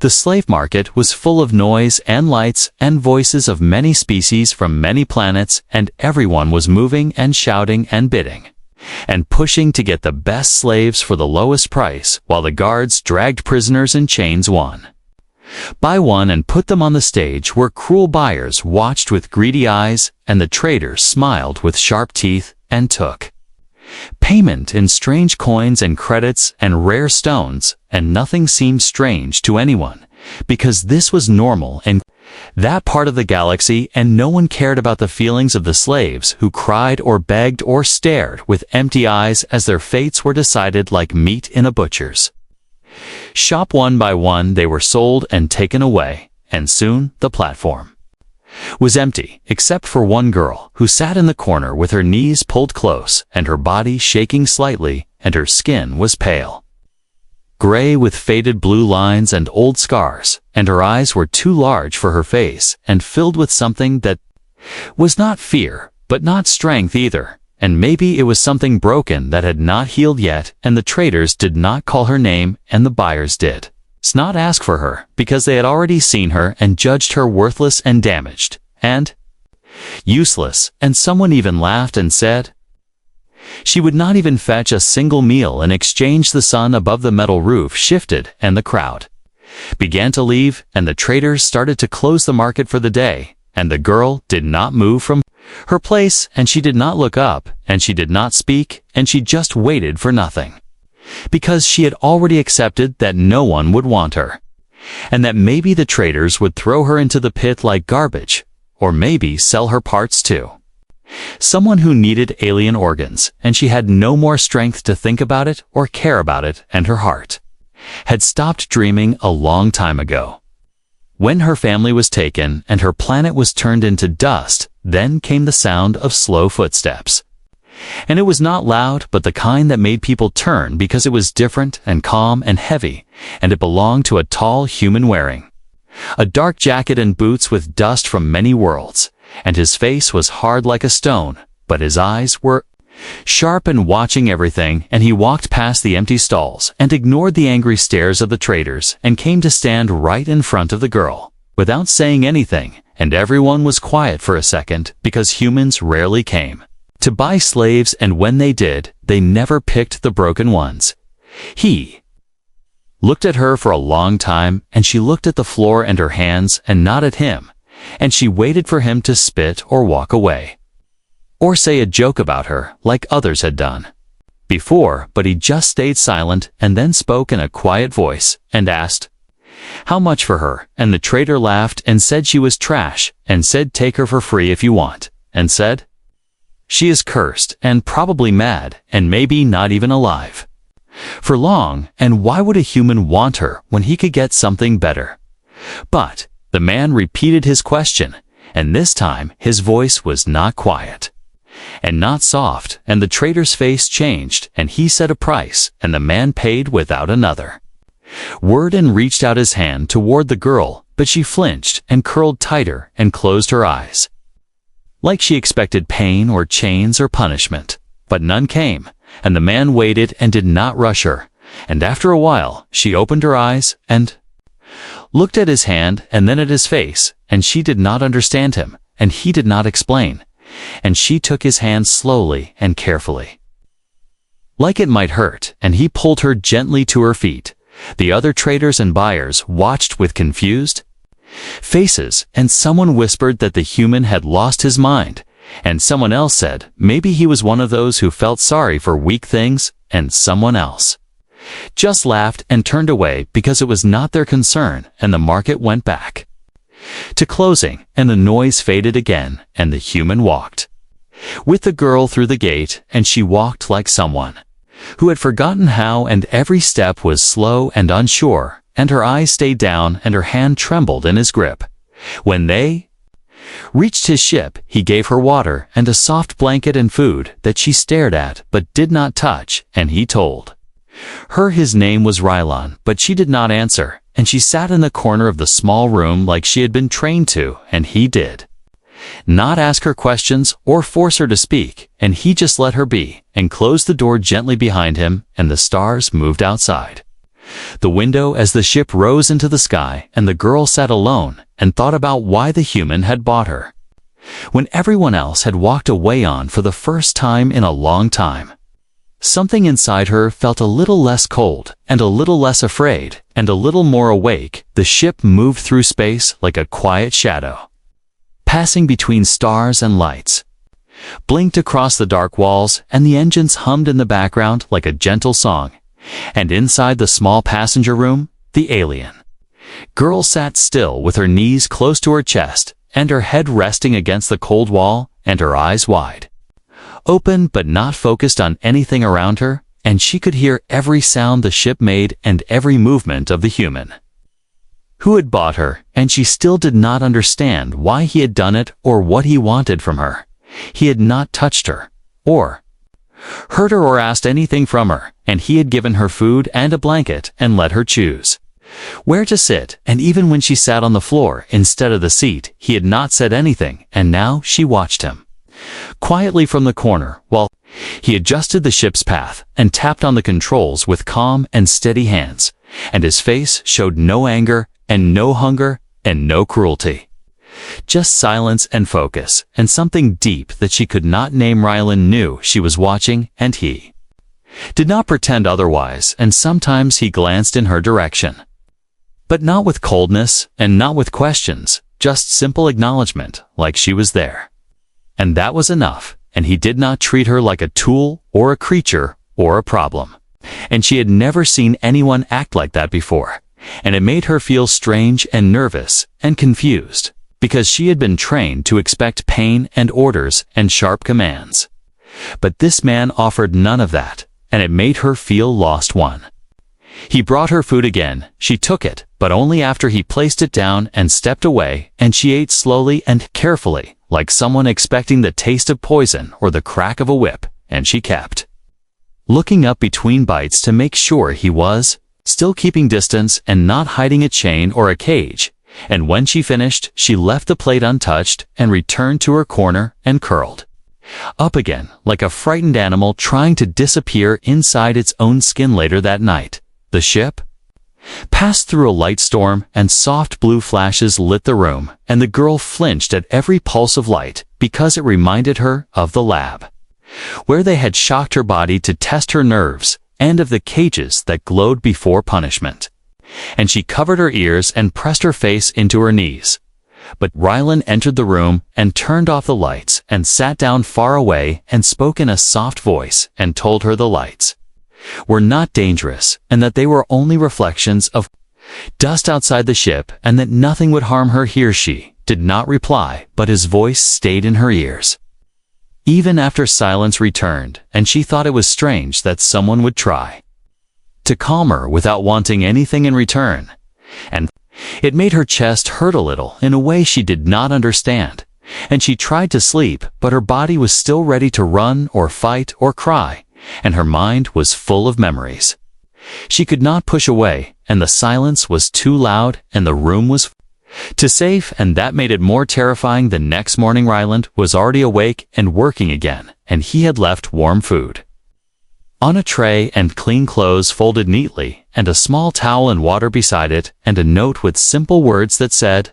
The slave market was full of noise and lights and voices of many species from many planets, and everyone was moving and shouting and bidding and pushing to get the best slaves for the lowest price, while the guards dragged prisoners in chains one by one and put them on the stage, where cruel buyers watched with greedy eyes and the traders smiled with sharp teeth and took payment in strange coins and credits and rare stones, and nothing seemed strange to anyone, because this was normal in that part of the galaxy, and no one cared about the feelings of the slaves who cried or begged or stared with empty eyes as their fates were decided like meat in a butcher's shop. One by one they were sold and taken away, and soon the platform was empty, except for one girl who sat in the corner with her knees pulled close and her body shaking slightly, and her skin was pale gray with faded blue lines and old scars, and her eyes were too large for her face and filled with something that was not fear, but not strength either, and maybe it was something broken that had not healed yet, and the traders did not call her name, and the buyers did not ask for her, because they had already seen her and judged her worthless and damaged and useless, and someone even laughed and said she would not even fetch a single meal in exchange. The sun above the metal roof shifted, and the crowd began to leave, and the traders started to close the market for the day, and the girl did not move from her place, and she did not look up, and she did not speak, and she just waited for nothing, because she had already accepted that no one would want her, and that maybe the traders would throw her into the pit like garbage, or maybe sell her parts to someone who needed alien organs, and she had no more strength to think about it or care about it, and her heart had stopped dreaming a long time ago. When her family was taken and her planet was turned into dust, then came the sound of slow footsteps. And it was not loud, but the kind that made people turn, because it was different and calm and heavy, and it belonged to a tall human wearing a dark jacket and boots with dust from many worlds, and his face was hard like a stone, but his eyes were sharp and watching everything, and he walked past the empty stalls and ignored the angry stares of the traders and came to stand right in front of the girl without saying anything, and everyone was quiet for a second, because humans rarely came to buy slaves, and when they did, they never picked the broken ones. He looked at her for a long time, and she looked at the floor and her hands and not at him, and she waited for him to spit or walk away, or say a joke about her like others had done before, but he just stayed silent and then spoke in a quiet voice and asked, "How much for her?" And the trader laughed and said she was trash, and said, "Take her for free if you want," and said, "She is cursed and probably mad and maybe not even alive for long, and why would a human want her when he could get something better?" But the man repeated his question, and this time his voice was not quiet and not soft, and the trader's face changed, and he said a price, and the man paid without another word and reached out his hand toward the girl, but she flinched and curled tighter and closed her eyes, like she expected pain or chains or punishment. But none came, and the man waited and did not rush her, and after a while she opened her eyes and looked at his hand and then at his face, and she did not understand him, and he did not explain, and she took his hand slowly and carefully, like it might hurt, and he pulled her gently to her feet. The other traders and buyers watched with confused faces, and someone whispered that the human had lost his mind, and someone else said maybe he was one of those who felt sorry for weak things, and someone else just laughed and turned away because it was not their concern, and the market went back to closing, and the noise faded again, and the human walked with the girl through the gate, and she walked like someone who had forgotten how, and every step was slow and unsure, and her eyes stayed down and her hand trembled in his grip. When they reached his ship, he gave her water and a soft blanket and food that she stared at but did not touch, and he told her his name was Rylon, but she did not answer, and she sat in the corner of the small room like she had been trained to, and he did not ask her questions or force her to speak, and he just let her be, and closed the door gently behind him, and the stars moved outside The window as the ship rose into the sky, and the girl sat alone and thought about why the human had bought her, when everyone else had walked away on for the first time in a long time. Something inside her felt a little less cold, and a little less afraid, and a little more awake. The ship moved through space like a quiet shadow, passing between stars and lights, blinked across the dark walls, and the engines hummed in the background like a gentle song. And inside the small passenger room, the alien girl sat still with her knees close to her chest, and her head resting against the cold wall, and her eyes wide open but not focused on anything around her, and she could hear every sound the ship made and every movement of the human who had bought her, and she still did not understand why he had done it or what he wanted from her. He had not touched her, or hurt her or asked anything from her, and he had given her food and a blanket and let her choose where to sit, and even when she sat on the floor instead of the seat, he had not said anything, and now she watched him quietly from the corner while he adjusted the ship's path and tapped on the controls with calm and steady hands, and his face showed no anger and no hunger and no cruelty. Just silence and focus, and something deep that she could not name. Rylan knew she was watching, and he did not pretend otherwise, and sometimes he glanced in her direction. But not with coldness, and not with questions, just simple acknowledgement, like she was there. And that was enough, and he did not treat her like a tool, or a creature, or a problem. And she had never seen anyone act like that before, and it made her feel strange and nervous and confused, because she had been trained to expect pain and orders and sharp commands. But this man offered none of that, and it made her feel lost. He brought her food again. She took it, but only after he placed it down and stepped away, and she ate slowly and carefully, like someone expecting the taste of poison or the crack of a whip, and she kept looking up between bites to make sure he was still keeping distance and not hiding a chain or a cage. And when she finished, she left the plate untouched and returned to her corner and curled up again, like a frightened animal trying to disappear inside its own skin. Later that night, the ship passed through a light storm, and soft blue flashes lit the room, and the girl flinched at every pulse of light because it reminded her of the lab, where they had shocked her body to test her nerves, and of the cages that glowed before punishment. And she covered her ears and pressed her face into her knees. But Rylan entered the room and turned off the lights and sat down far away and spoke in a soft voice and told her the lights were not dangerous, and that they were only reflections of dust outside the ship, and that nothing would harm her here. She did not reply, but his voice stayed in her ears even after silence returned, and she thought it was strange that someone would try to calm her without wanting anything in return. And it made her chest hurt a little in a way she did not understand, and she tried to sleep, but her body was still ready to run or fight or cry, and her mind was full of memories she could not push away, and the silence was too loud, and the room was too safe, and that made it more terrifying. The next morning Ryland was already awake and working again, and he had left warm food on a tray and clean clothes folded neatly, and a small towel and water beside it, and a note with simple words that said,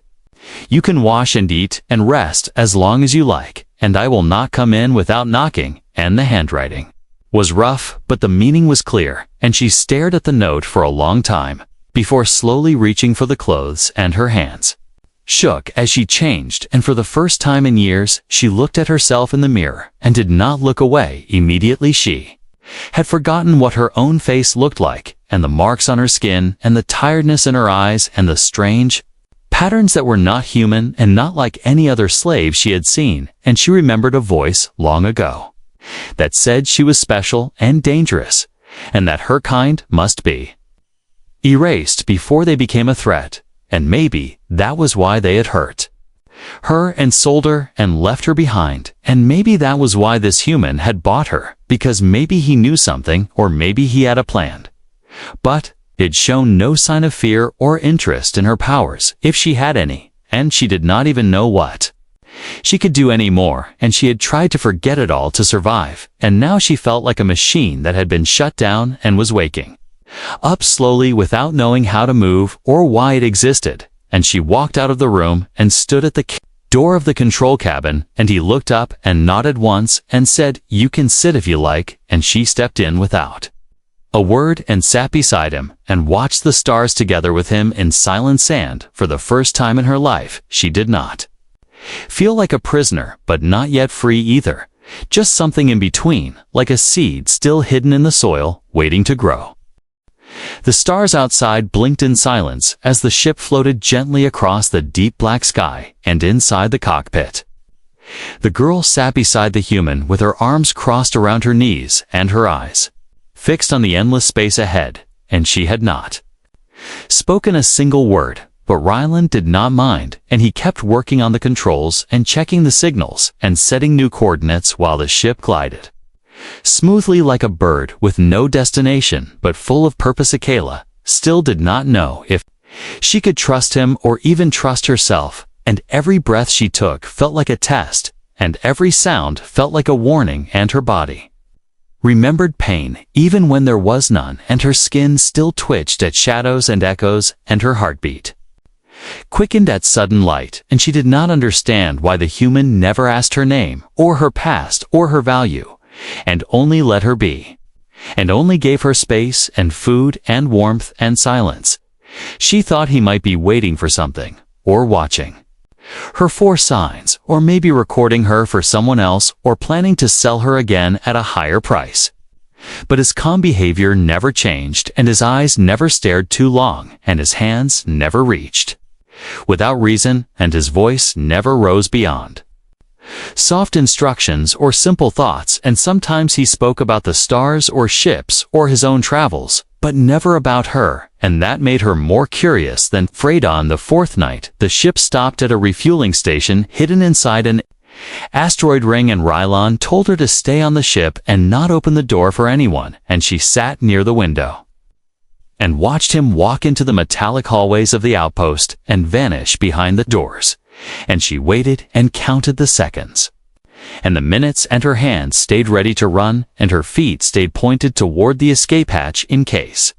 "You can wash and eat and rest as long as you like, and I will not come in without knocking." And the handwriting was rough, but the meaning was clear, and she stared at the note for a long time before slowly reaching for the clothes, and her hands shook as she changed, and for the first time in years she looked at herself in the mirror and did not look away immediately. She had forgotten what her own face looked like, and the marks on her skin, and the tiredness in her eyes, and the strange patterns that were not human and not like any other slave she had seen. And she remembered a voice long ago that said she was special and dangerous, and that her kind must be erased before they became a threat. And maybe that was why they had hurt her and sold her and left her behind, and maybe that was why this human had bought her, because maybe he knew something, or maybe he had a plan. But it had shown no sign of fear or interest in her powers, if she had any, and she did not even know what she could do any more, and she had tried to forget it all to survive, and now she felt like a machine that had been shut down and was waking Up slowly without knowing how to move or why it existed, and she walked out of the room and stood at the door of the control cabin, and he looked up and nodded once and said, "You can sit if you like," and she stepped in without a word and sat beside him and watched the stars together with him in silent sand. For the first time in her life, she did not feel like a prisoner, but not yet free either, just something in between, like a seed still hidden in the soil, waiting to grow. The stars outside blinked in silence as the ship floated gently across the deep black sky and inside the cockpit. The girl sat beside the human with her arms crossed around her knees and her eyes fixed on the endless space ahead, and she had not spoken a single word, but Rylan did not mind, and he kept working on the controls and checking the signals and setting new coordinates while the ship glided smoothly like a bird with no destination but full of purpose. Akela still did not know if she could trust him or even trust herself, and every breath she took felt like a test, and every sound felt like a warning, and her body remembered pain even when there was none, and her skin still twitched at shadows and echoes, and her heartbeat quickened at sudden light, and she did not understand why the human never asked her name or her past or her value, and only let her be, and only gave her space and food and warmth and silence. She thought he might be waiting for something, or watching her for signs, or maybe recording her for someone else, or planning to sell her again at a higher price. But his calm behavior never changed, and his eyes never stared too long, and his hands never reached without reason, and his voice never rose beyond soft instructions or simple thoughts, and sometimes he spoke about the stars or ships or his own travels, but never about her, and that made her more curious than afraid. On the fourth night, the ship stopped at a refueling station hidden inside an asteroid ring, and Rylan told her to stay on the ship and not open the door for anyone, and she sat near the window and watched him walk into the metallic hallways of the outpost and vanish behind the doors. And she waited and counted the seconds and the minutes, and her hands stayed ready to run, and her feet stayed pointed toward the escape hatch in case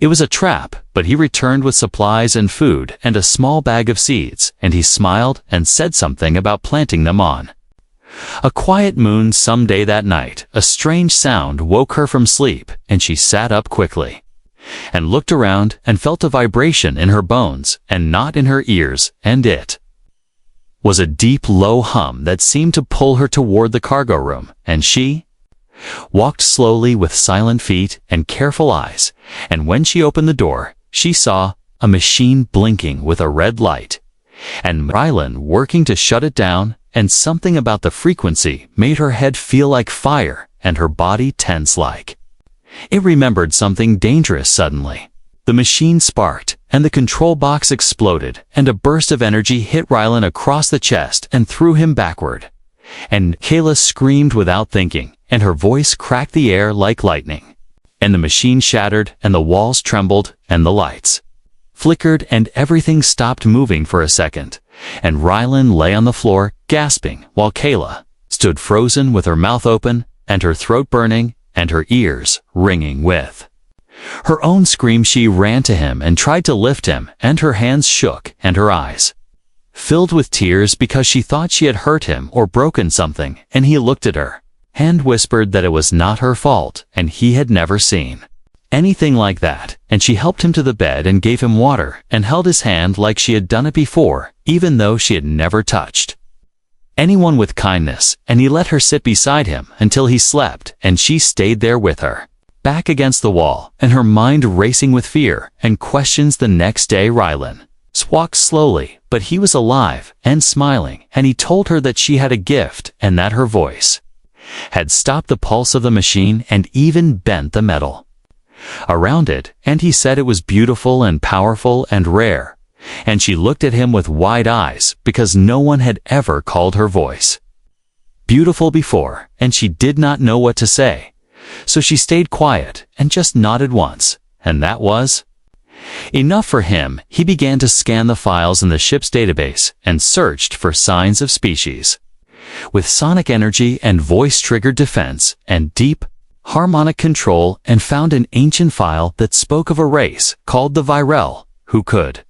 it was a trap. But he returned with supplies and food and a small bag of seeds, and he smiled and said something about planting them on a quiet moon. Someday that night, a strange sound woke her from sleep, and she sat up quickly and looked around and felt a vibration in her bones and not in her ears, and it was a deep, low hum that seemed to pull her toward the cargo room, and she walked slowly with silent feet and careful eyes, and when she opened the door, she saw a machine blinking with a red light, and Rylan working to shut it down, and something about the frequency made her head feel like fire and her body tense like it remembered something dangerous. Suddenly, the machine sparked, and the control box exploded, and a burst of energy hit Rylan across the chest and threw him backward. And Kayla screamed without thinking, and her voice cracked the air like lightning. And the machine shattered, and the walls trembled, and the lights flickered, and everything stopped moving for a second. And Rylan lay on the floor, gasping, while Kayla stood frozen with her mouth open, and her throat burning, and her ears ringing with her own scream. She ran to him and tried to lift him, and her hands shook, and her eyes filled with tears because she thought she had hurt him or broken something. And he looked at her and whispered that it was not her fault, and he had never seen anything like that. And she helped him to the bed and gave him water and held his hand like she had done it before, even though she had never touched anyone with kindness, and he let her sit beside him until he slept, and she stayed there with her, back against the wall, and her mind racing with fear and questions. The next day, Rylan walked slowly, but he was alive and smiling, and he told her that she had a gift, and that her voice had stopped the pulse of the machine and even bent the metal around it, and he said it was beautiful and powerful and rare. And she looked at him with wide eyes, because no one had ever called her voice beautiful before, and she did not know what to say. So she stayed quiet and just nodded once, and that was enough for him. He began to scan the files in the ship's database and searched for signs of species with sonic energy and voice-triggered defense and deep, harmonic control, and found an ancient file that spoke of a race called the Virel, who could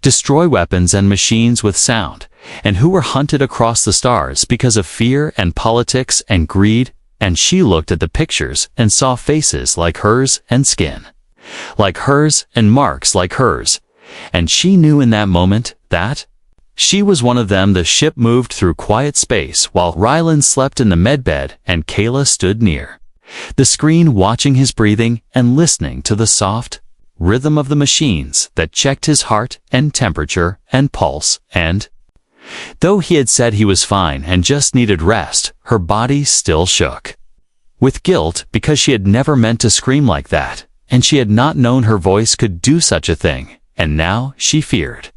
destroy weapons and machines with sound, and who were hunted across the stars because of fear and politics and greed. And she looked at the pictures and saw faces like hers and skin like hers and marks like hers. And she knew in that moment that she was one of them. The ship moved through quiet space while Rylan slept in the medbed and Kayla stood near the screen watching his breathing and listening to the soft rhythm of the machines that checked his heart and temperature and pulse. And though he had said he was fine and just needed rest, her body still shook with guilt because she had never meant to scream like that, and she had not known her voice could do such a thing. And now she feared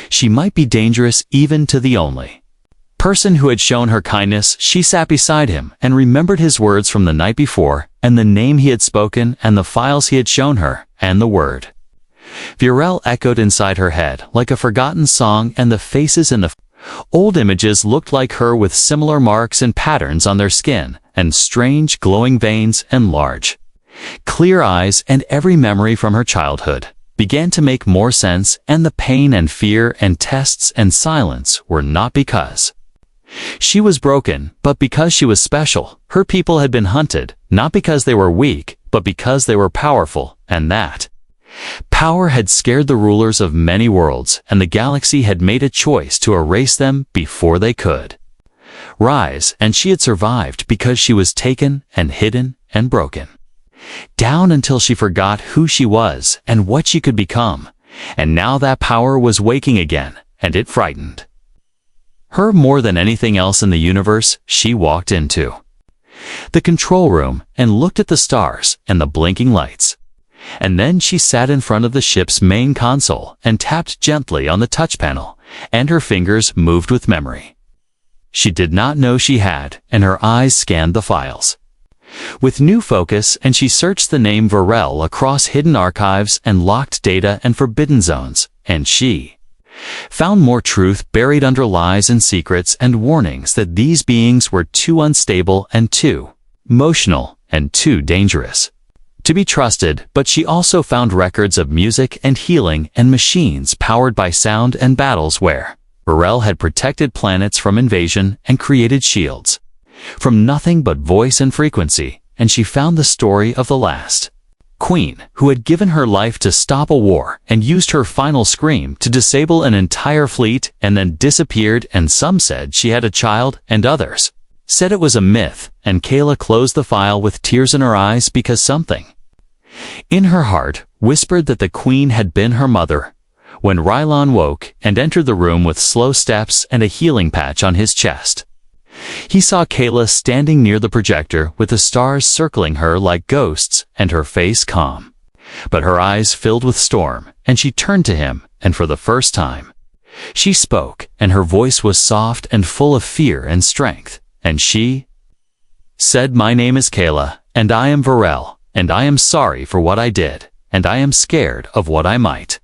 she might be dangerous even to the only person who had shown her kindness. She sat beside him and remembered his words from the night before, and the name he had spoken, and the files he had shown her, and the word Virel echoed inside her head like a forgotten song. And the faces in the old images looked like her, with similar marks and patterns on their skin, and strange glowing veins and large clear eyes. And every memory from her childhood began to make more sense, and the pain and fear and tests and silence were not because she was broken, but because she was special. Her people had been hunted, not because they were weak, but because they were powerful, and that power had scared the rulers of many worlds, and the galaxy had made a choice to erase them before they could rise. And she had survived because she was taken and hidden and broken down until she forgot who she was and what she could become. And now that power was waking again, and it frightened her more than anything else in the universe. She walked into the control room and looked at the stars and the blinking lights. And then she sat in front of the ship's main console and tapped gently on the touch panel, and her fingers moved with memory she did not know she had, and her eyes scanned the files with new focus, and she searched the name Virel across hidden archives and locked data and forbidden zones, and she found more truth buried under lies and secrets and warnings that these beings were too unstable and too emotional and too dangerous to be trusted. But she also found records of music and healing and machines powered by sound and battles where Virel had protected planets from invasion and created shields from nothing but voice and frequency. And she found the story of the last queen who had given her life to stop a war and used her final scream to disable an entire fleet and then disappeared. And some said she had a child, and others said it was a myth. And Kayla closed the file with tears in her eyes because something in her heart whispered that the queen had been her mother. When Rylan woke and entered the room with slow steps and a healing patch on his chest, he saw Kayla standing near the projector with the stars circling her like ghosts, and her face calm, but her eyes filled with storm. And she turned to him, and for the first time she spoke, and her voice was soft and full of fear and strength. And she said, "My name is Kayla, and I am Virel, and I am sorry for what I did, and I am scared of what I might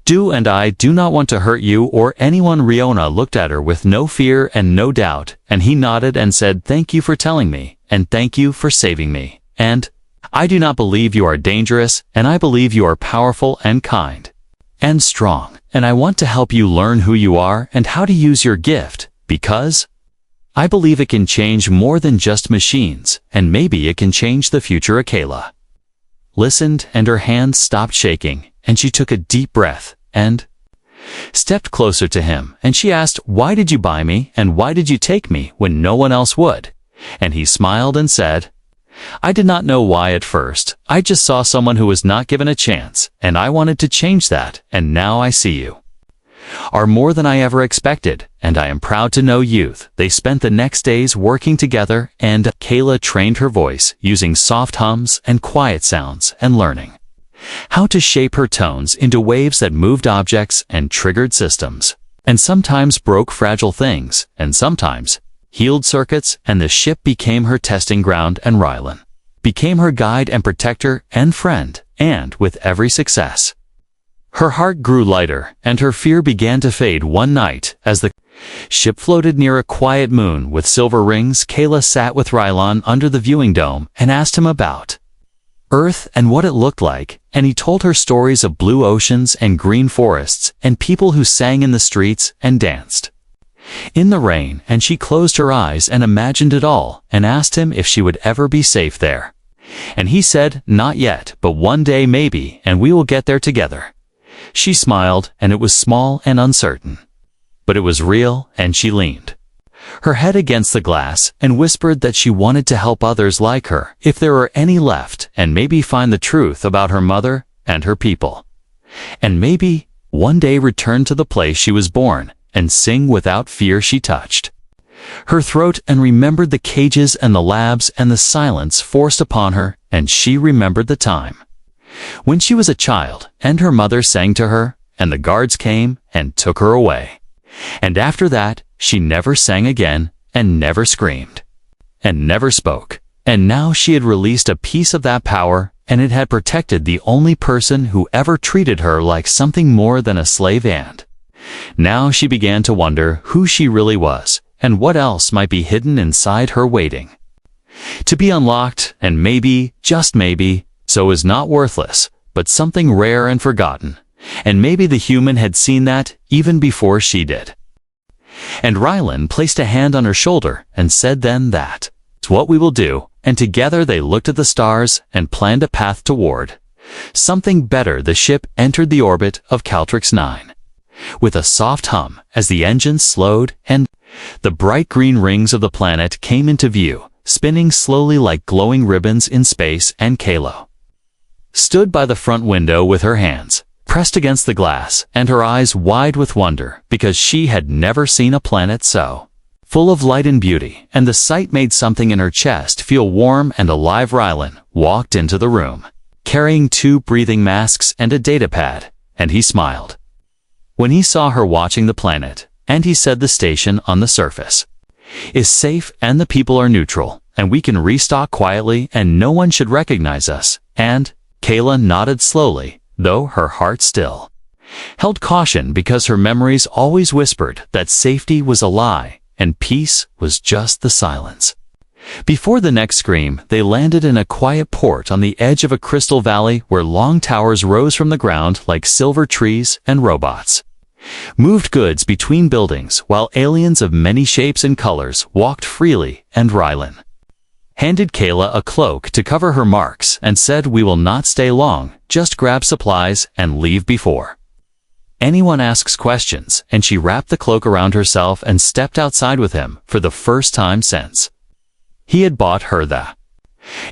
do, and I do not want to hurt you or anyone." Riona looked at her with no fear and no doubt, and he nodded and said, "Thank you for telling me, and thank you for saving me. And I do not believe you are dangerous, and I believe you are powerful and kind and strong, and I want to help you learn who you are and how to use your gift, because I believe it can change more than just machines, and maybe it can change the future." Kayla listened, and her hands stopped shaking, and she took a deep breath and stepped closer to him. And she asked, "Why did you buy me, and why did you take me when no one else would?" And he smiled and said, "I did not know why at first. I just saw someone who was not given a chance, and I wanted to change that, and now I see you are more than I ever expected, and I am proud to know you." They spent the next days working together, and Kayla trained her voice using soft hums and quiet sounds and learning how to shape her tones into waves that moved objects and triggered systems, and sometimes broke fragile things, and sometimes healed circuits. And the ship became her testing ground, and Rylan became her guide and protector and friend. And with every success Her heart grew lighter, and her fear began to fade one night. As the ship floated near a quiet moon with silver rings, Kayla sat with Rylon under the viewing dome and asked him about Earth and what it looked like, and he told her stories of blue oceans and green forests and people who sang in the streets and danced in the rain, and she closed her eyes and imagined it all and asked him if she would ever be safe there. And he said, "Not yet, but one day maybe, and we will get there together." She smiled, and it was small and uncertain, but it was real, and she leaned her head against the glass and whispered that she wanted to help others like her, if there were any left, and maybe find the truth about her mother and her people. And maybe one day return to the place she was born and sing without fear she touched her throat, and remembered the cages and the labs and the silence forced upon her, and she remembered the time when she was a child and her mother sang to her, and the guards came and took her away. And after that, she never sang again, and never screamed, and never spoke. And now she had released a piece of that power, and it had protected the only person who ever treated her like something more than a slave. And now she began to wonder who she really was, and what else might be hidden inside her waiting to be unlocked. And maybe, just maybe, so is not worthless, but something rare and forgotten. And maybe the human had seen that even before she did. And Rylon placed a hand on her shoulder and said then that, "It's what we will do." And together they looked at the stars and planned a path toward something better. The ship entered the orbit of Caltrix 9 with a soft hum as the engines slowed, and the bright green rings of the planet came into view, spinning slowly like glowing ribbons in space. And Kayla stood by the front window with her hands pressed against the glass and her eyes wide with wonder, because she had never seen a planet so full of light and beauty, and the sight made something in her chest feel warm and alive. Rylon walked into the room, carrying 2 breathing masks and a datapad, and he smiled when he saw her watching the planet, and he said the station on the surface is safe, and the people are neutral, and we can restock quietly, and no one should recognize us. And Kayla nodded slowly, though her heart still held caution, because her memories always whispered that safety was a lie and peace was just the silence. Before the next scream, they landed in a quiet port on the edge of a crystal valley where long towers rose from the ground like silver trees, and robots moved goods between buildings, while aliens of many shapes and colors walked freely. And Rylon handed Kayla a cloak to cover her marks and said, "We will not stay long, just grab supplies and leave before anyone asks questions." And she wrapped the cloak around herself and stepped outside with him for the first time since he had bought her. The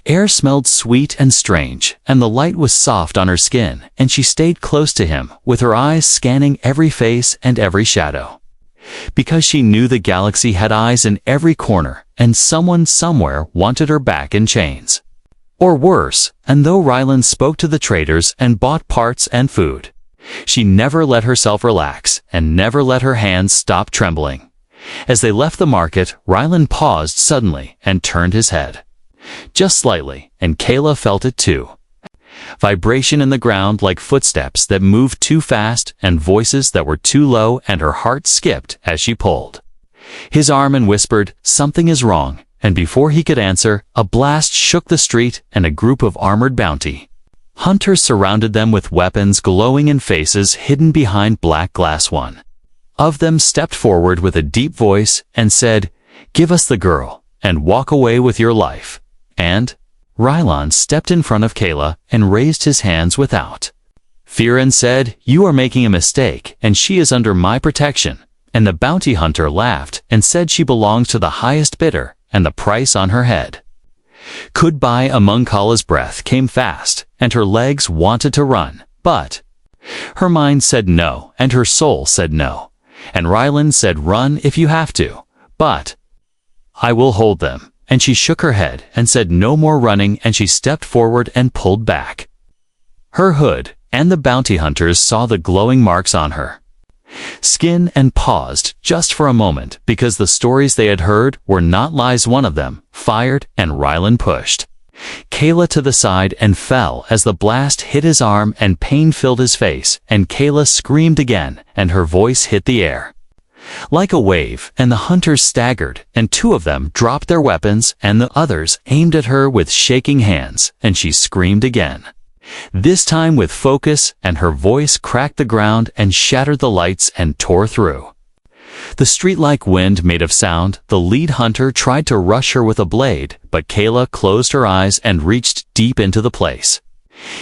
air smelled sweet and strange, and the light was soft on her skin, and she stayed close to him with her eyes scanning every face and every shadow, because she knew the galaxy had eyes in every corner, and someone somewhere wanted her back in chains. Or worse. And though Rylon spoke to the traders and bought parts and food, she never let herself relax and never let her hands stop trembling. As they left the market, Rylon paused suddenly and turned his head just slightly, and Kayla felt it too. Vibration in the ground, like footsteps that moved too fast and voices that were too low, and her heart skipped as she pulled his arm and whispered, "Something is wrong." And before he could answer, a blast shook the street, and a group of armored bounty hunters surrounded them with weapons glowing in faces hidden behind black glass. One of them stepped forward with a deep voice and said, "Give us the girl and walk away with your life." And Rylon stepped in front of Kayla and raised his hands without fear and said, "You are making a mistake, and she is under my protection." And the bounty hunter laughed and said she belongs to the highest bidder, and the price on her head could buy. Among Kala's breath came fast, and her legs wanted to run, but her mind said no, and her soul said no. And Rylon said, "Run if you have to, but I will hold them." And she shook her head and said, "No more running," and she stepped forward and pulled back her hood, and the bounty hunters saw the glowing marks on her skin and paused just for a moment, because the stories they had heard were not lies. One of them fired, and Rylon pushed Kayla to the side and fell as the blast hit his arm and pain filled his face, and Kayla screamed again, and her voice hit the air like a wave, and the hunters staggered, and two of them dropped their weapons, and the others aimed at her with shaking hands, and she screamed again. This time with focus, and her voice cracked the ground and shattered the lights and tore through. The street-like wind made of sound, the lead hunter tried to rush her with a blade, but Kayla closed her eyes and reached deep into the place.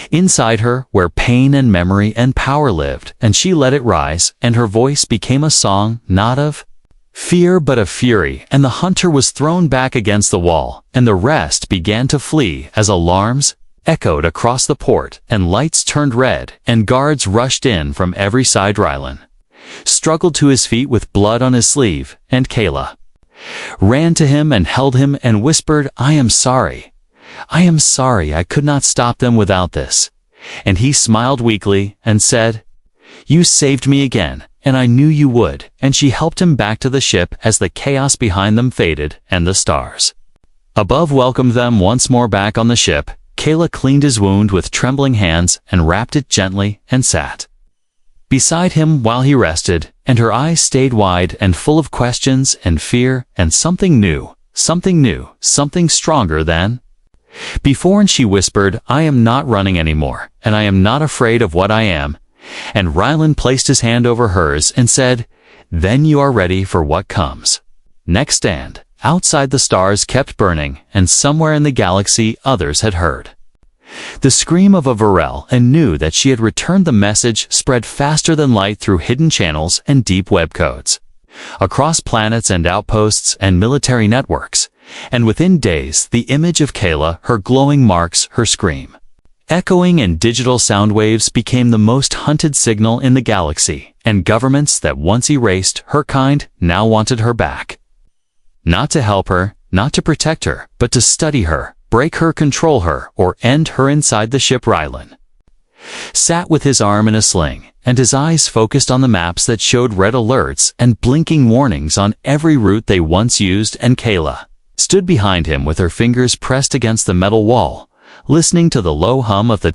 Inside her, where pain and memory and power lived, and she let it rise, and her voice became a song not of fear but of fury, and the hunter was thrown back against the wall, and the rest began to flee as alarms echoed across the port, and lights turned red, and guards rushed in from every side. Rylan struggled to his feet with blood on his sleeve, and Kayla ran to him and held him and whispered, "I am sorry. I am sorry I could not stop them without this." And he smiled weakly and said, "You saved me again, and I knew you would." And she helped him back to the ship as the chaos behind them faded and the stars above welcomed them once more back on the ship. Kayla cleaned his wound with trembling hands and wrapped it gently and sat beside him while he rested, and her eyes stayed wide and full of questions and fear and something new, something stronger than before. And she whispered, "I am not running anymore, and I am not afraid of what I am." And Rylan placed his hand over hers and said, "Then you are ready for what comes next." And outside the stars kept burning, and somewhere in the galaxy others had heard the scream of a Varel and knew that she had returned. The message spread faster than light through hidden channels and deep web codes, across planets and outposts and military networks. And within days, the image of Kayla, her glowing marks, her scream, echoing in digital sound waves, became the most hunted signal in the galaxy, and governments that once erased her kind now wanted her back. Not to help her, not to protect her, but to study her, break her, control her, or end her. Inside the ship, Rylan sat with his arm in a sling, and his eyes focused on the maps that showed red alerts and blinking warnings on every route they once used. And Kayla stood behind him with her fingers pressed against the metal wall, listening to the low hum of the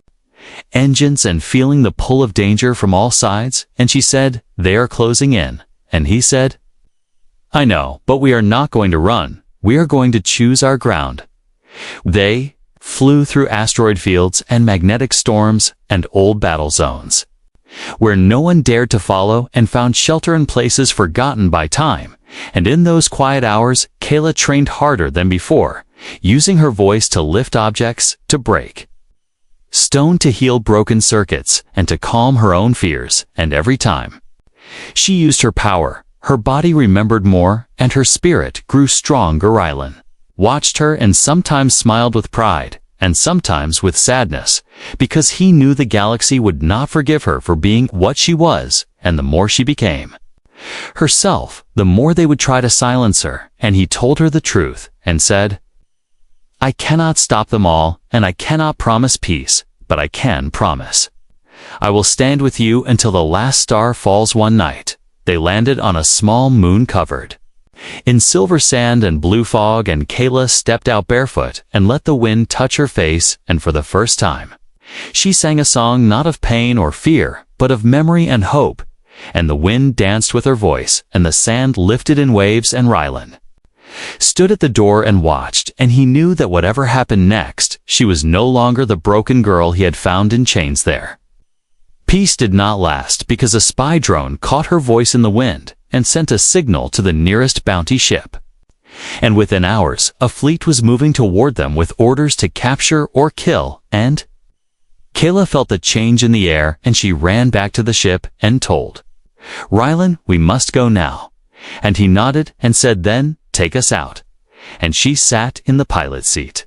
engines and feeling the pull of danger from all sides. And she said, "They are closing in." And he said, "I know, but we are not going to run. We are going to choose our ground." They flew through asteroid fields and magnetic storms and old battle zones, where no one dared to follow, and found shelter in places forgotten by time. And in those quiet hours, Kayla trained harder than before, using her voice to lift objects, to break stone, to heal broken circuits, and to calm her own fears. And every time she used her power, her body remembered more, and her spirit grew stronger. Rylan watched her and sometimes smiled with pride, and sometimes with sadness, because he knew the galaxy would not forgive her for being what she was, and the more she became herself, the more they would try to silence her. And he told her the truth and said, "I cannot stop them all, and I cannot promise peace, but I can promise I will stand with you until the last star falls." One night, they landed on a small moon covered in silver sand and blue fog, and Kayla stepped out barefoot and let the wind touch her face, and for the first time, she sang a song not of pain or fear, but of memory and hope. And the wind danced with her voice, and the sand lifted in waves. And Rylan stood at the door and watched, and he knew that whatever happened next, she was no longer the broken girl he had found in chains there. Peace did not last, because a spy drone caught her voice in the wind and sent a signal to the nearest bounty ship. And within hours, a fleet was moving toward them with orders to capture or kill. And Kayla felt the change in the air, and she ran back to the ship and told Rylan, "We must go now." And he nodded and said, "Then, take us out." And she sat in the pilot seat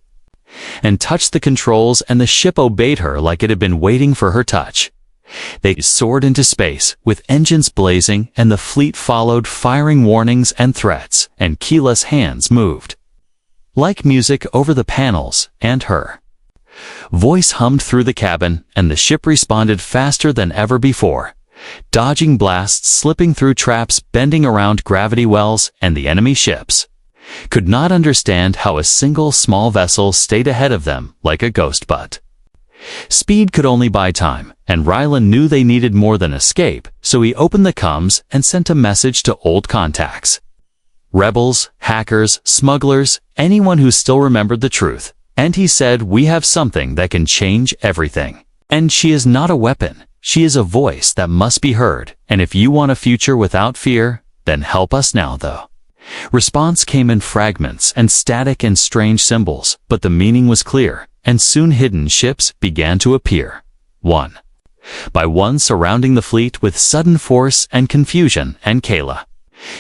and touched the controls, and the ship obeyed her like it had been waiting for her touch. They soared into space, with engines blazing, and the fleet followed, firing warnings and threats, and Kayla's hands moved like music over the panels, and her voice hummed through the cabin, and the ship responded faster than ever before, dodging blasts, slipping through traps, bending around gravity wells and the enemy ships. could not understand how a single small vessel stayed ahead of them like a ghost butt. Speed could only buy time, and Rylan knew they needed more than escape, so he opened the comms and sent a message to old contacts. Rebels, hackers, smugglers, anyone who still remembered the truth. And he said, "We have something that can change everything. And she is not a weapon. She is a voice that must be heard. And if you want a future without fear, then help us now, though." Response came in fragments and static and strange symbols, but the meaning was clear, and soon hidden ships began to appear. One by one surrounding the fleet with sudden force and confusion, and Kayla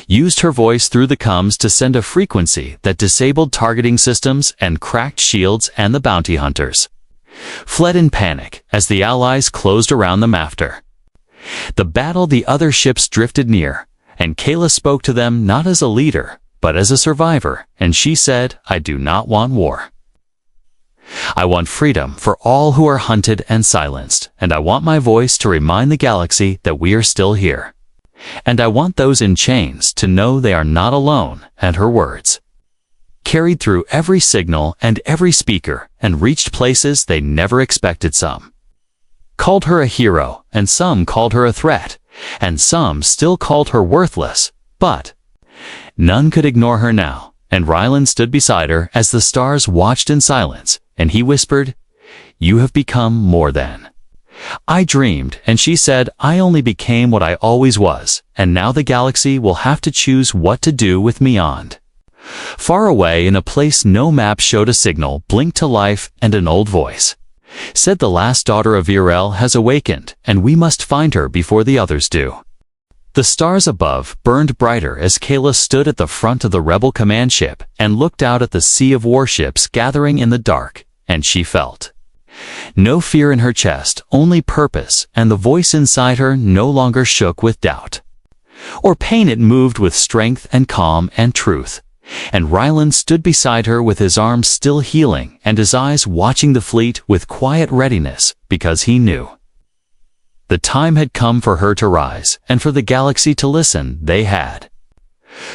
used her voice through the comms to send a frequency that disabled targeting systems and cracked shields, and the bounty hunters fled in panic as the Allies closed around them after the battle. The other ships drifted near, and Kayla spoke to them not as a leader, but as a survivor, and she said, "I do not want war. I want freedom for all who are hunted and silenced, and I want my voice to remind the galaxy that we are still here. And I want those in chains to know they are not alone." And her words carried through every signal and every speaker and reached places they never expected. Some called her a hero, and some called her a threat, and some still called her worthless, but none could ignore her now. And Rylan stood beside her as the stars watched in silence, and he whispered, "You have become more than I dreamed." And she said, "I only became what I always was, and now the galaxy will have to choose what to do with me." Far away in a place no map showed, a signal blinked to life, and an old voice said, "The last daughter of Virel has awakened, and we must find her before the others do." The stars above burned brighter as Kayla stood at the front of the rebel command ship and looked out at the sea of warships gathering in the dark, and she felt no fear in her chest, only purpose, and the voice inside her no longer shook with doubt or pain. It moved with strength and calm and truth. And Rylan stood beside her with his arms still healing and his eyes watching the fleet with quiet readiness, because he knew the time had come for her to rise and for the galaxy to listen. They had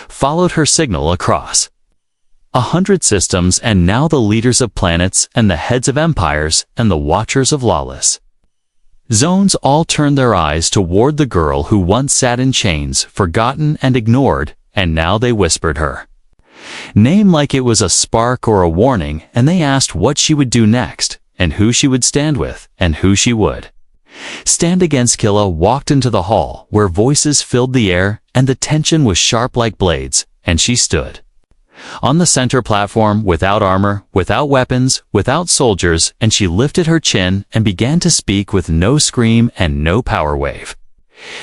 followed her signal across 100 systems, and now the leaders of planets and the heads of empires and the watchers of lawless zones all turned their eyes toward the girl who once sat in chains, forgotten and ignored, and now they whispered her name like it was a spark or a warning, and they asked what she would do next, and who she would stand with, and who she would stand against. Kayla walked into the hall where voices filled the air and the tension was sharp like blades, and she stood on the center platform, without armor, without weapons, without soldiers, and she lifted her chin and began to speak with no scream and no power wave.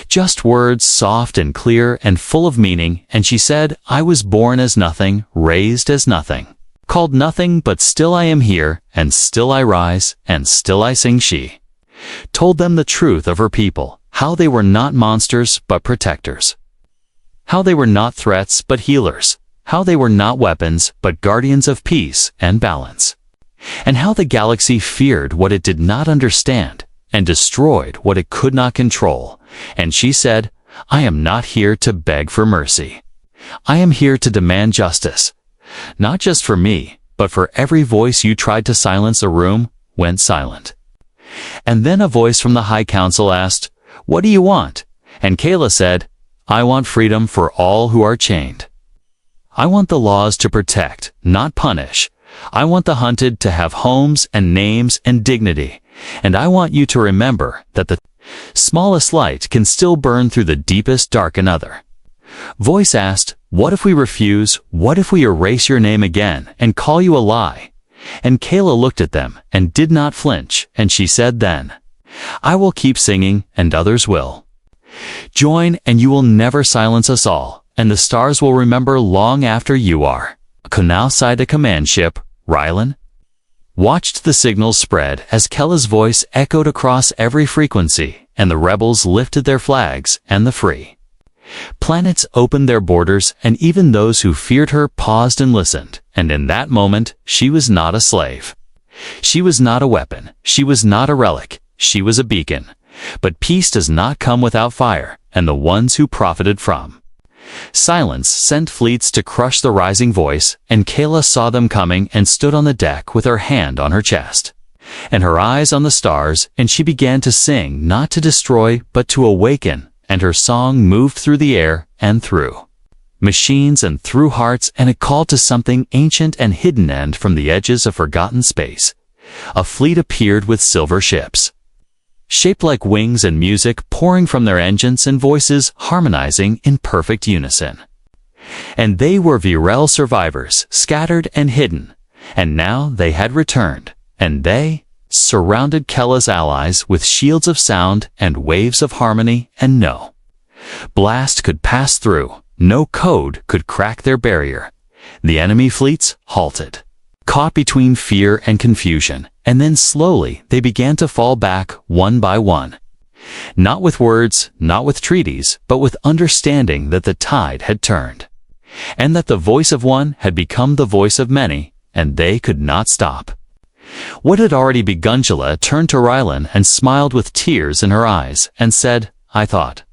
Just words, soft and clear and full of meaning, and she said, "I was born as nothing, raised as nothing, called nothing, but still I am here, and still I rise, and still I sing." She told them the truth of her people, how they were not monsters but protectors, how they were not threats but healers, how they were not weapons but guardians of peace and balance, and how the galaxy feared what it did not understand and destroyed what it could not control. And she said, "I am not here to beg for mercy. I am here to demand justice, not just for me, but for every voice you tried to silence." A room went silent. And then a voice from the High Council asked, "What do you want?" And Kayla said, "I want freedom for all who are chained. I want the laws to protect, not punish. I want the hunted to have homes and names and dignity. And I want you to remember that the smallest light can still burn through the deepest dark." Another voice asked, "What if we refuse? What if we erase your name again and call you a lie?" And Kayla looked at them and did not flinch, and she said, "Then I will keep singing, and others will join, and you will never silence us all, and the stars will remember long after you are." Now side the command ship, Rylan watched the signals spread as Kella's voice echoed across every frequency, and the rebels lifted their flags, and the free planets opened their borders, and even those who feared her paused and listened. And in that moment, she was not a slave. She was not a weapon. She was not a relic. She was a beacon. But peace does not come without fire, and the ones who profited from Silence sent fleets to crush the rising voice, and Kayla saw them coming and stood on the deck with her hand on her chest, and her eyes on the stars, and she began to sing, not to destroy, but to awaken, and her song moved through the air and through machines and through hearts, and it called to something ancient and hidden, and from the edges of forgotten space, a fleet appeared with silver ships, shaped like wings and music pouring from their engines and voices harmonizing in perfect unison. And they were Virel survivors, scattered and hidden, and now they had returned, and they surrounded Kella's allies with shields of sound and waves of harmony, and no blast could pass through, no code could crack their barrier. The enemy fleets halted, caught between fear and confusion, and then slowly they began to fall back one by one. Not with words, not with treaties, but with understanding that the tide had turned, and that the voice of one had become the voice of many, and they could not stop. What had already begun? Jala turned to Rylan and smiled with tears in her eyes, and said, "I thought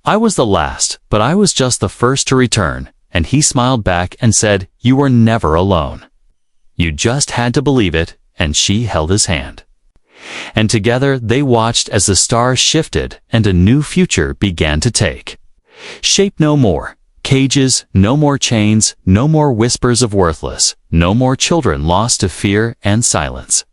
I was the last, but I was just the first to return." And he smiled back and said, "You were never alone. You just had to believe it," and she held his hand. And together they watched as the stars shifted and a new future began to take shape. No more cages, no more chains, no more whispers of worthless, no more children lost to fear and silence.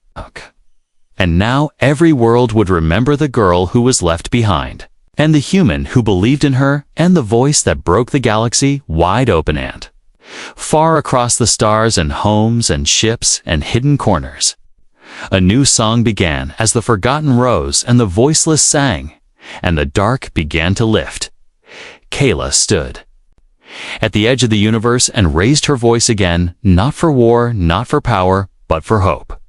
And now every world would remember the girl who was left behind, and the human who believed in her, and the voice that broke the galaxy wide open, and far across the stars and homes and ships and hidden corners. A new song began as the forgotten rose and the voiceless sang, and the dark began to lift. Kayla stood at the edge of the universe and raised her voice again, not for war, not for power, but for hope.